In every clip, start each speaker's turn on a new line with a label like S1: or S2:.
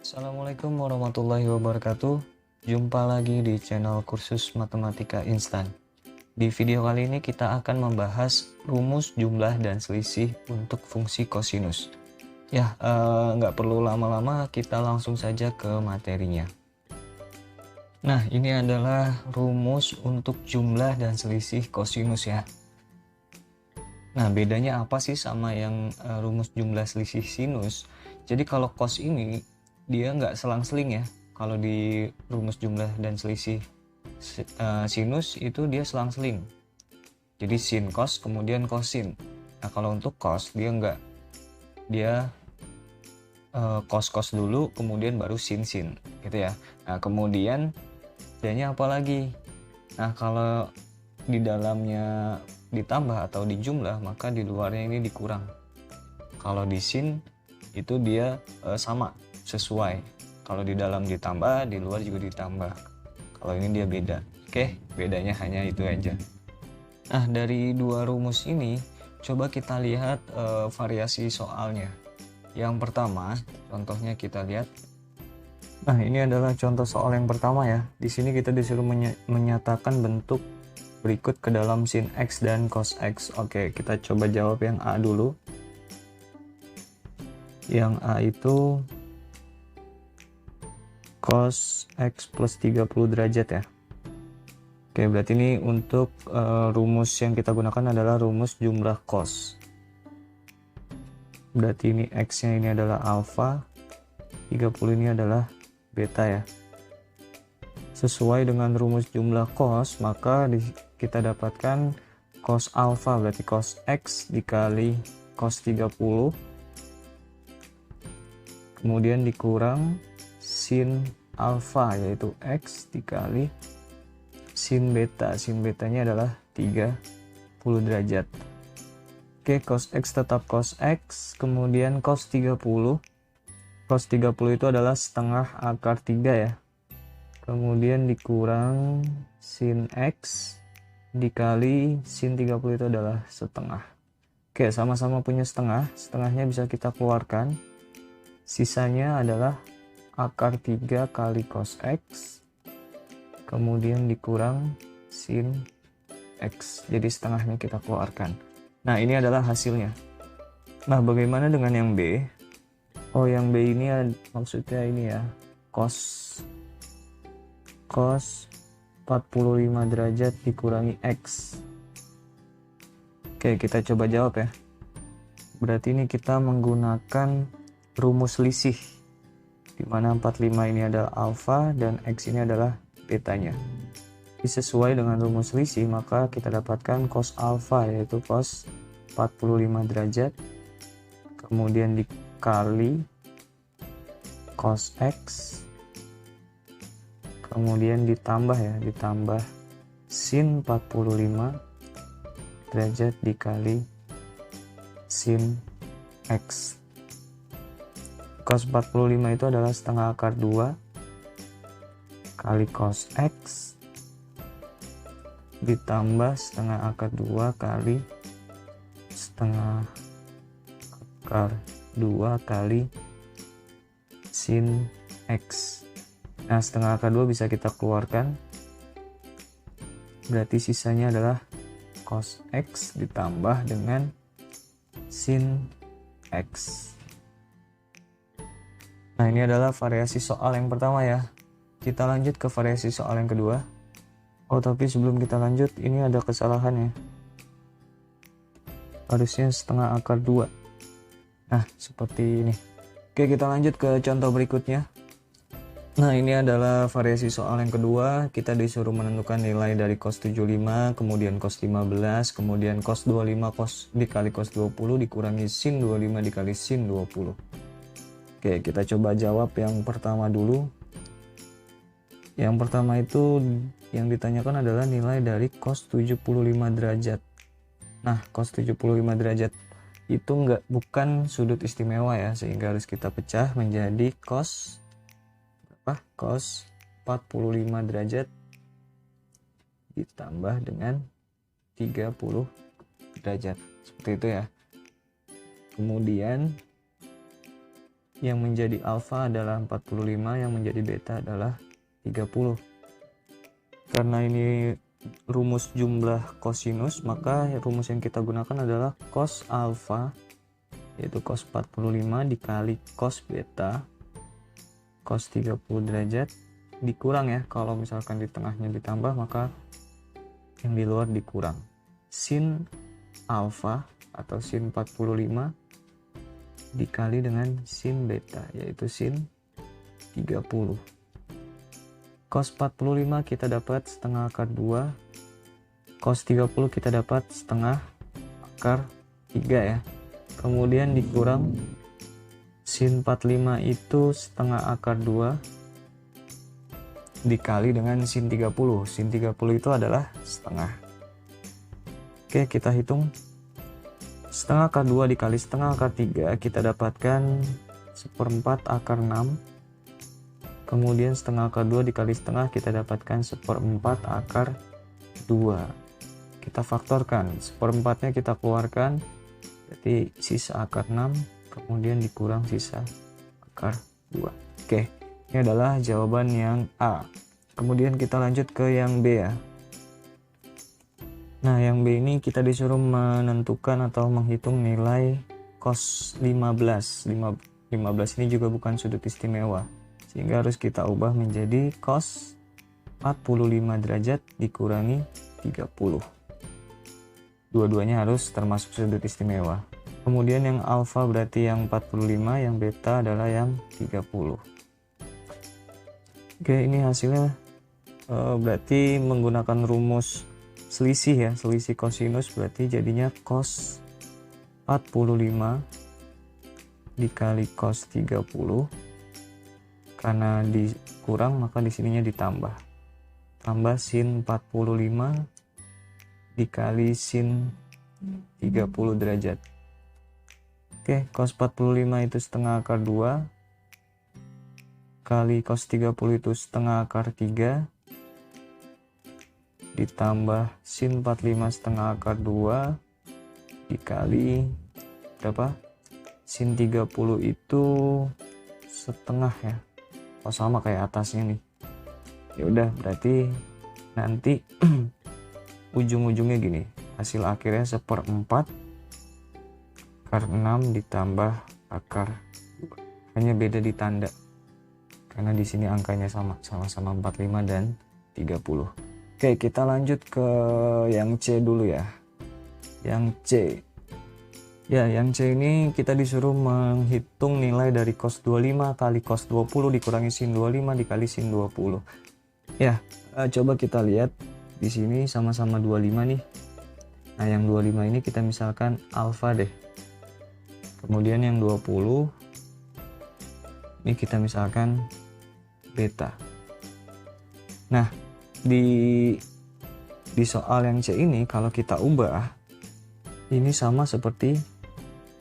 S1: Assalamualaikum warahmatullahi wabarakatuh. Jumpa lagi di channel kursus matematika instan. Di video kali ini kita akan membahas rumus jumlah dan selisih untuk fungsi kosinus. Nggak perlu lama-lama, kita langsung saja ke materinya. Nah, ini adalah rumus untuk jumlah dan selisih kosinus ya. Nah, bedanya apa sih sama yang rumus jumlah selisih sinus? Jadi kalau cos ini dia nggak selang-seling ya. Kalau di rumus jumlah dan selisih sinus itu dia selang-seling. Jadi sin cos kemudian kosin. Nah, kalau untuk cos dia nggak. Dia cos dulu kemudian baru sin gitu ya. Nah, kemudian bedanya apa lagi? Nah, kalau di dalamnya ditambah atau dijumlah, maka di luarnya ini dikurang. Kalau di sin itu dia sama, sesuai. Kalau di dalam ditambah, di luar juga ditambah. Kalau ini dia beda. Oke, bedanya hanya itu aja. Nah, dari dua rumus ini coba kita lihat variasi soalnya. Yang pertama, contohnya kita lihat. Nah, ini adalah contoh soal yang pertama ya. Di sini kita disuruh menyatakan bentuk berikut ke dalam sin X dan cos X. Oke, kita coba jawab yang A dulu. Yang A itu cos X plus 30 derajat ya. Oke, berarti ini untuk rumus yang kita gunakan adalah rumus jumlah cos. Berarti ini X-nya ini adalah alfa, 30 ini adalah beta ya. Sesuai dengan rumus jumlah cos, maka kita dapatkan cos alfa berarti cos X dikali cos 30. Kemudian dikurang sin alfa yaitu X dikali sin beta. Sin betanya adalah 30 derajat. Oke, cos X tetap cos X, kemudian cos 30. Cos 30 itu adalah setengah akar 3 ya. Kemudian dikurang sin X dikali sin 30 itu adalah setengah. Oke, sama-sama punya setengah. Setengahnya bisa kita keluarkan. Sisanya adalah akar 3 kali cos X. Kemudian dikurang sin X. Jadi setengahnya kita keluarkan. Nah, ini adalah hasilnya. Nah, bagaimana dengan yang B? Oh, yang B ini maksudnya ini ya. Cos 45 derajat dikurangi X. Oke, kita coba jawab ya. Berarti ini kita menggunakan rumus selisih, di mana 45 ini adalah alfa dan X ini adalah betanya. Sesuai dengan rumus selisih, maka kita dapatkan cos alfa yaitu cos 45 derajat, kemudian dikali cos X, kemudian ditambah sin 45 derajat dikali sin X. Cos 45 itu adalah setengah akar 2 kali cos X ditambah setengah akar 2 kali setengah akar 2 kali sin X. Nah, setengah akar 2 bisa kita keluarkan. Berarti sisanya adalah cos X ditambah dengan sin X. Nah, ini adalah variasi soal yang pertama ya. Kita lanjut ke variasi soal yang kedua. Oh, tapi sebelum kita lanjut, ini ada kesalahan ya. Harusnya setengah akar 2. Nah, seperti ini. Oke, kita lanjut ke contoh berikutnya. Nah, ini adalah variasi soal yang kedua. Kita disuruh menentukan nilai dari cos 75, kemudian cos 15, kemudian cos 25 dikali cos 20 dikurangi sin 25 dikali sin 20. Oke, kita coba jawab yang pertama dulu. Yang pertama itu yang ditanyakan adalah nilai dari cos 75 derajat. Nah, cos 75 derajat itu bukan sudut istimewa ya, sehingga harus kita pecah menjadi cos 45 derajat ditambah dengan 30 derajat. Seperti itu ya. Kemudian yang menjadi alfa adalah 45, yang menjadi beta adalah 30. Karena ini rumus jumlah kosinus, maka rumus yang kita gunakan adalah cos alfa, yaitu cos 45 dikali cos beta cos 30 derajat dikurang ya, kalau misalkan di tengahnya ditambah maka yang di luar dikurang, sin alfa atau sin 45 dikali dengan sin beta, yaitu sin 30. Cos 45 kita dapat setengah akar 2, cos 30 kita dapat setengah akar 3 ya. Kemudian dikurang sin 45 itu setengah akar 2 dikali dengan sin 30. Sin 30 itu adalah setengah. Oke, kita hitung. Setengah akar 2 dikali setengah akar 3 kita dapatkan 1/4 akar 6. Kemudian setengah akar 2 dikali setengah kita dapatkan 1/4 akar 2. Kita faktorkan, 1/4-nya kita keluarkan, berarti sisa akar 6, kemudian dikurang sisa akar 2. Oke, ini adalah jawaban yang A. Kemudian kita lanjut ke yang B ya. Nah, yang B ini kita disuruh menentukan atau menghitung nilai cos 15. 15 ini juga bukan sudut istimewa, sehingga harus kita ubah menjadi cos 45 derajat dikurangi 30. Dua-duanya harus termasuk sudut istimewa. Kemudian yang alfa berarti yang 45, yang beta adalah yang 30. Oke, ini hasilnya berarti menggunakan rumus selisih ya, selisih kosinus, berarti jadinya cos 45 dikali cos 30. Karena dikurang maka di sininya ditambah. Tambah sin 45 dikali sin 30 derajat. Oke, cos 45 itu setengah akar 2 kali cos 30 itu setengah akar 3 ditambah sin 45 setengah akar 2 dikali berapa? Sin 30 itu setengah ya. Oh, sama kayak atasnya nih. Ya udah, berarti nanti ujung-ujungnya gini. Hasil akhirnya 1/4 akar 6 ditambah akar 2. Hanya beda di tanda. Karena di sini angkanya sama-sama 45 dan 30. Oke, kita lanjut ke yang C dulu ya. Yang C. Ya, yang C ini kita disuruh menghitung nilai dari cos 25 kali cos 20 dikurangi sin 25 dikali sin 20. Ya, coba kita lihat di sini sama-sama 25 nih. Nah, yang 25 ini kita misalkan alfa deh. Kemudian yang 20 ini kita misalkan beta. Nah, di soal yang C ini kalau kita ubah ini sama seperti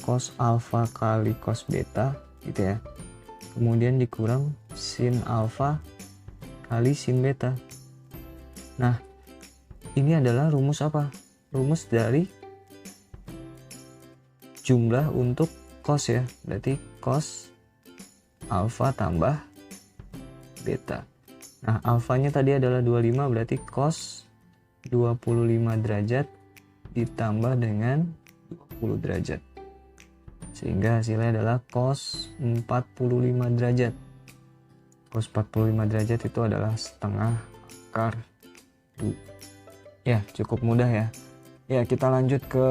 S1: cos alfa kali cos beta gitu ya. Kemudian dikurang sin alfa kali sin beta. Nah, ini adalah rumus apa? Rumus dari jumlah untuk cos ya. Berarti cos alfa tambah beta. Nah, alfanya tadi adalah 25, berarti cos 25 derajat ditambah dengan 20 derajat. Sehingga hasilnya adalah cos 45 derajat. Cos 45 derajat itu adalah setengah akar 2. Ya, cukup mudah ya. Ya, kita lanjut ke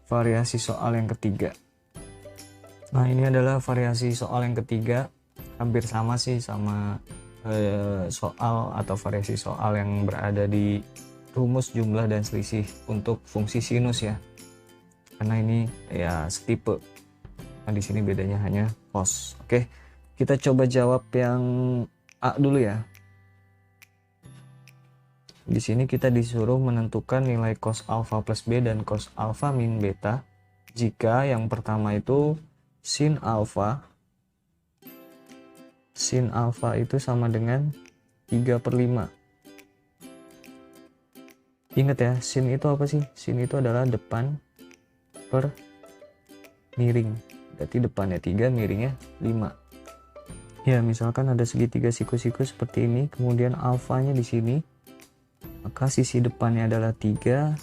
S1: variasi soal yang ketiga. Nah, ini adalah variasi soal yang ketiga. Hampir sama sih sama soal atau variasi soal yang berada di rumus jumlah dan selisih untuk fungsi sinus ya. Karena ini ya setipe. Nah, di sini bedanya hanya cos. Oke, kita coba jawab yang A dulu ya. Di sini kita disuruh menentukan nilai cos alfa plus B dan cos alfa min beta jika yang pertama itu sin alfa itu sama dengan 3/5. Ingat ya, sin itu apa sih? Sin itu adalah depan per miring. berarti depannya 3, miringnya 5. Ya, misalkan ada segitiga siku-siku seperti ini, kemudian alfanya di sini, maka sisi depannya adalah 3,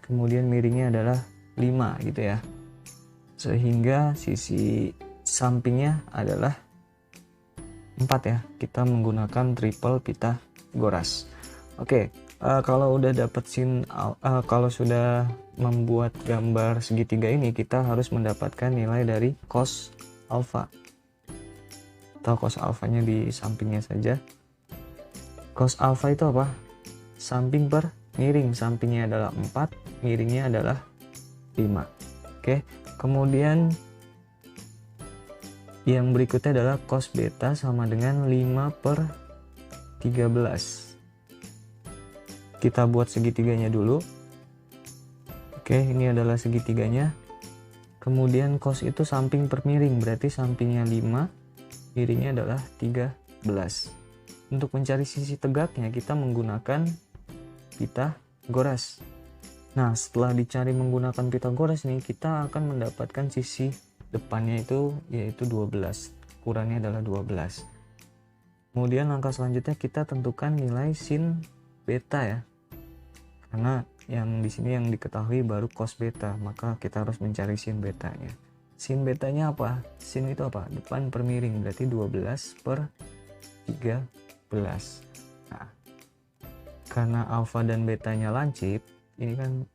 S1: kemudian miringnya adalah 5 gitu ya. Sehingga sisi sampingnya adalah 4 ya. Kita menggunakan triple Pythagoras. Oke, kalau udah dapat kalau sudah membuat gambar segitiga ini, kita harus mendapatkan nilai dari cos alfa. Atau cos alfanya di sampingnya saja. Cos alfa itu apa? Samping per miring. Sampingnya adalah 4, miringnya adalah 5. Oke, kemudian yang berikutnya adalah cos beta sama dengan 5 per 13. Kita buat segitiganya dulu. Oke, ini adalah segitiganya. Kemudian cos itu samping per miring, berarti sampingnya 5, miringnya adalah 13. Untuk mencari sisi tegaknya kita menggunakan Pythagoras. Nah, setelah dicari menggunakan Pythagoras nih, kita akan mendapatkan sisi depannya itu yaitu 12. Ukurannya adalah 12. Kemudian langkah selanjutnya kita tentukan nilai sin beta ya. Karena yang di sini yang diketahui baru cos beta, maka kita harus mencari sin betanya. Sin betanya apa? Sin itu apa? Depan per miring, berarti 12 per 13. Nah, karena alfa dan betanya lancip, ini kan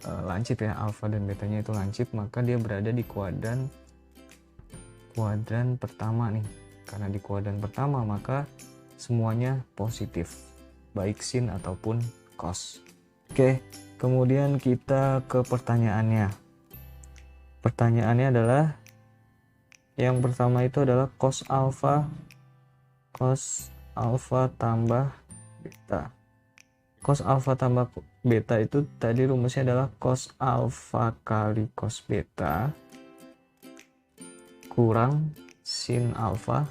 S1: lancip ya, alfa dan betanya itu lancip, maka dia berada di kuadran pertama nih. Karena di kuadran pertama, maka semuanya positif, baik sin ataupun cos. Oke, kemudian kita ke pertanyaannya. Pertanyaannya adalah yang pertama itu adalah cos alfa tambah beta. Cos alfa tambah beta itu tadi rumusnya adalah cos alfa kali cos beta kurang sin alfa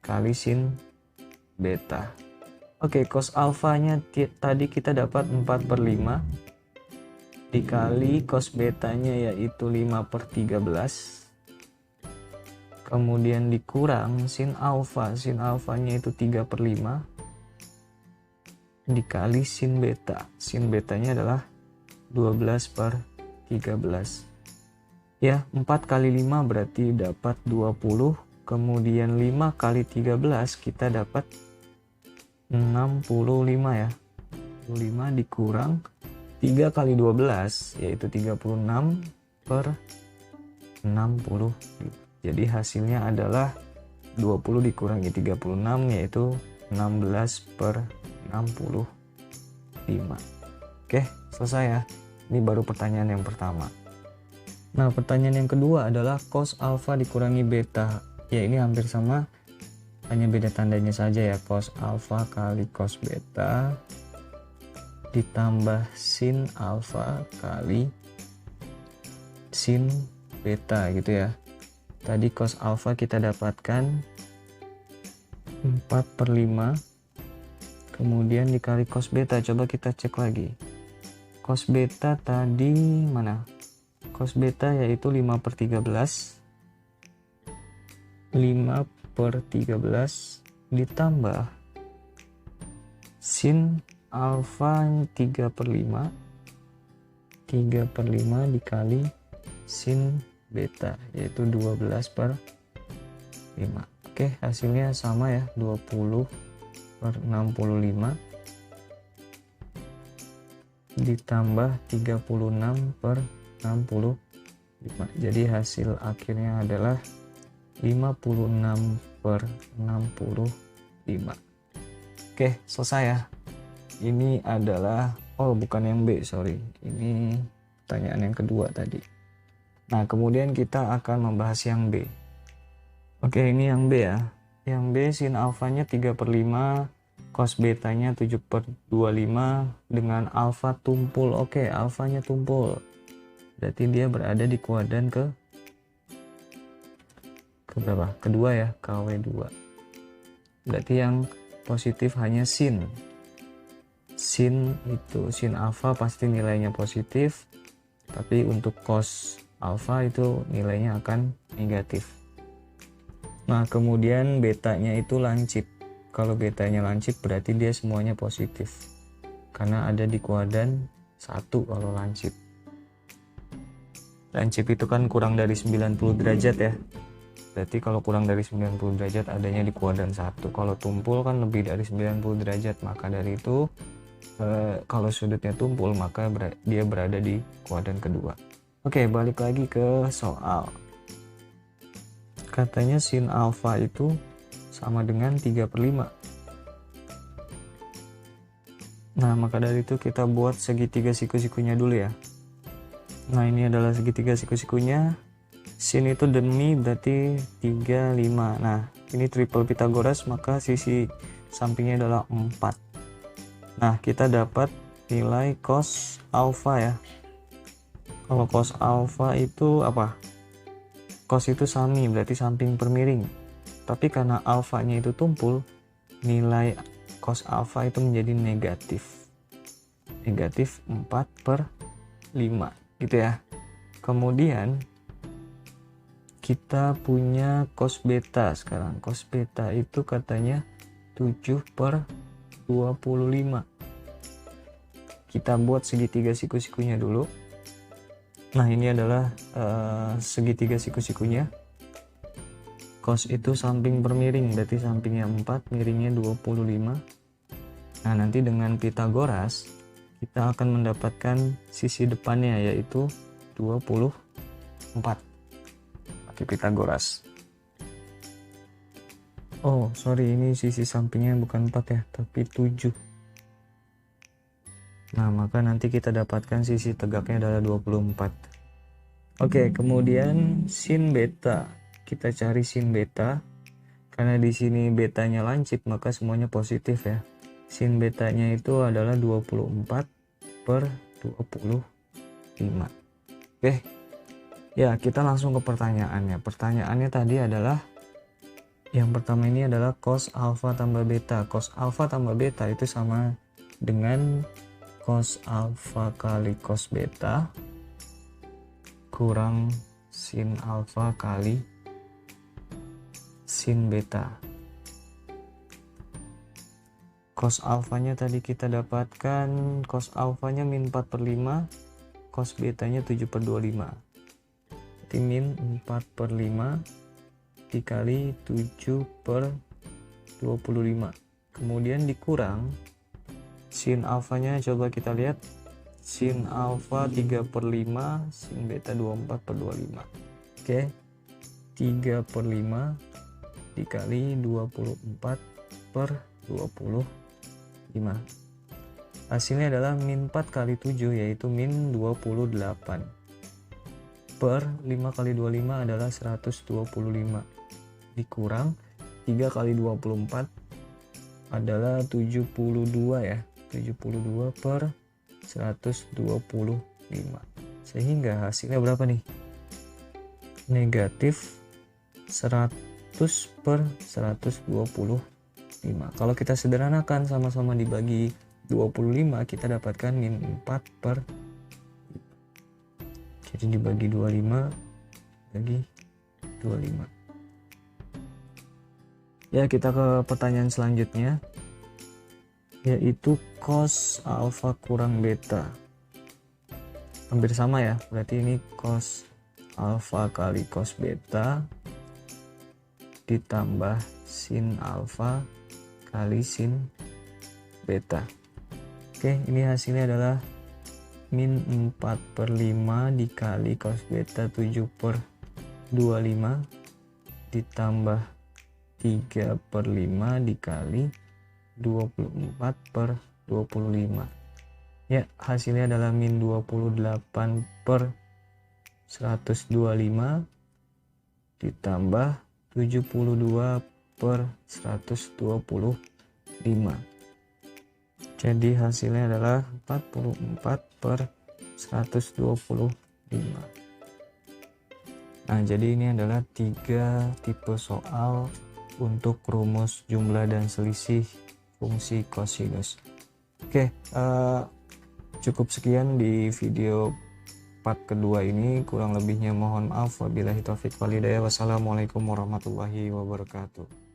S1: kali sin beta. Oke, cos alfanya tadi kita dapat 4 per 5 dikali cos betanya yaitu 5 per 13, kemudian dikurang sin alfanya itu 3 per 5 dikali sin betanya adalah 12 per 13 ya. 4 kali 5 berarti dapat 20, kemudian 5 kali 13 kita dapat 65 ya. 65 dikurang 3 kali 12 yaitu 36 per 60. Jadi hasilnya adalah 20 dikurangi 36 yaitu 16 per 65. Oke, selesai ya. Ini baru pertanyaan yang pertama. Nah, pertanyaan yang kedua adalah cos alfa dikurangi beta. Ya, ini hampir sama, hanya beda tandanya saja ya. Cos alfa kali cos beta ditambah sin alfa kali sin beta gitu ya. Tadi cos alfa kita dapatkan 4 per 5, kemudian dikali cos beta. Coba kita cek lagi. Cos beta tadi mana? Cos beta yaitu 5 per 13. 5 per 13 ditambah sin alfa 3 per 5 dikali sin beta yaitu 12 per 5. Oke, hasilnya sama ya, 20 per 65 ditambah 36 per 65. Jadi hasil akhirnya adalah 56 per 65. Oke, selesai ya. Ini adalah, bukan yang B, sorry. Ini pertanyaan yang kedua tadi. Nah, kemudian kita akan membahas yang B. Oke, ini yang B ya. Yang B sin alfanya 3 per 5, cos betanya 7 per 25 dengan alfa tumpul. Oke, alfanya tumpul. Berarti dia berada di kuadran ke berapa? Kedua ya, KW2. Berarti yang positif hanya sin. Sin alfa pasti nilainya positif, tapi untuk cos alfa itu nilainya akan negatif. Nah, kemudian betanya itu lancip. Kalau betanya lancip berarti dia semuanya positif. Karena ada di kuadran 1 kalau lancip. Lancip itu kan kurang dari 90 derajat ya. Berarti kalau kurang dari 90 derajat adanya di kuadran 1. Kalau tumpul kan lebih dari 90 derajat. Maka dari itu kalau sudutnya tumpul maka dia berada di kuadran kedua. Oke, balik lagi ke soal. Katanya sin alfa itu sama dengan 3/5. Nah, maka dari itu kita buat segitiga siku-sikunya dulu ya. Nah, ini adalah segitiga siku-sikunya. Sin itu demi berarti 3, 5. Nah, ini triple Pythagoras, maka sisi sampingnya adalah 4. Nah, kita dapat nilai cos alfa ya. Kalau cos alfa itu apa? Cos itu sami, berarti samping per miring. Tapi karena alfanya itu tumpul, nilai cos alfa itu menjadi negatif. Negatif 4/5 gitu ya. Kemudian kita punya cos beta sekarang. Cos beta itu katanya 7/25. Kita buat segitiga siku-sikunya dulu. Nah, ini adalah segitiga siku-sikunya. Cos itu samping per miring, berarti sampingnya 4, miringnya 25. Nah, nanti dengan Pythagoras kita akan mendapatkan sisi depannya yaitu 24 pakai Pythagoras. Oh sorry, ini sisi sampingnya bukan 4 ya, tapi 7. Nah, maka nanti kita dapatkan sisi tegaknya adalah 24. Oke, kemudian sin beta. Kita cari sin beta. Karena di sini betanya lancip, maka semuanya positif ya. Sin betanya itu adalah 24/25. Oke. Ya, kita langsung ke pertanyaannya. Pertanyaannya tadi adalah yang pertama ini adalah cos alfa tambah beta. Cos alfa tambah beta itu sama dengan cos alfa kali cos beta kurang sin alfa kali sin beta. Cos alfanya tadi kita dapatkan, cos alfanya min 4/5, cos betanya 7/25. Jadi min 4/5 dikali 7/25. Kemudian dikurang sin alfanya, coba kita lihat. Sin alfa 3/5, sin beta 24/25. Oke. 3/5 dikali 24/25. Hasilnya adalah min 4 kali 7 yaitu min 28. Per 5 kali 25 adalah 125. Dikurang 3 kali 24 adalah 72 ya. 72/125. Sehingga hasilnya berapa nih? Negatif 100/125. Kalau kita sederhanakan sama-sama dibagi 25, kita dapatkan min 4/. Jadi dibagi 25 bagi 25. Ya, kita ke pertanyaan selanjutnya, yaitu cos alfa kurang beta. Hampir sama ya, berarti ini cos alfa kali cos beta ditambah sin alfa kali sin beta. Oke, ini hasilnya adalah min 4/5 dikali cos beta 7/25 ditambah 3/5 dikali 24/25. Ya, hasilnya adalah min 28/125 ditambah 72/125. Jadi hasilnya adalah 44/125. Nah, jadi ini adalah 3 tipe soal untuk rumus jumlah dan selisih fungsi kosinus. Oke, cukup sekian di video part kedua ini. Kurang lebihnya mohon maaf. Wabillahi taufiq walhidayah. Wassalamualaikum warahmatullahi wabarakatuh.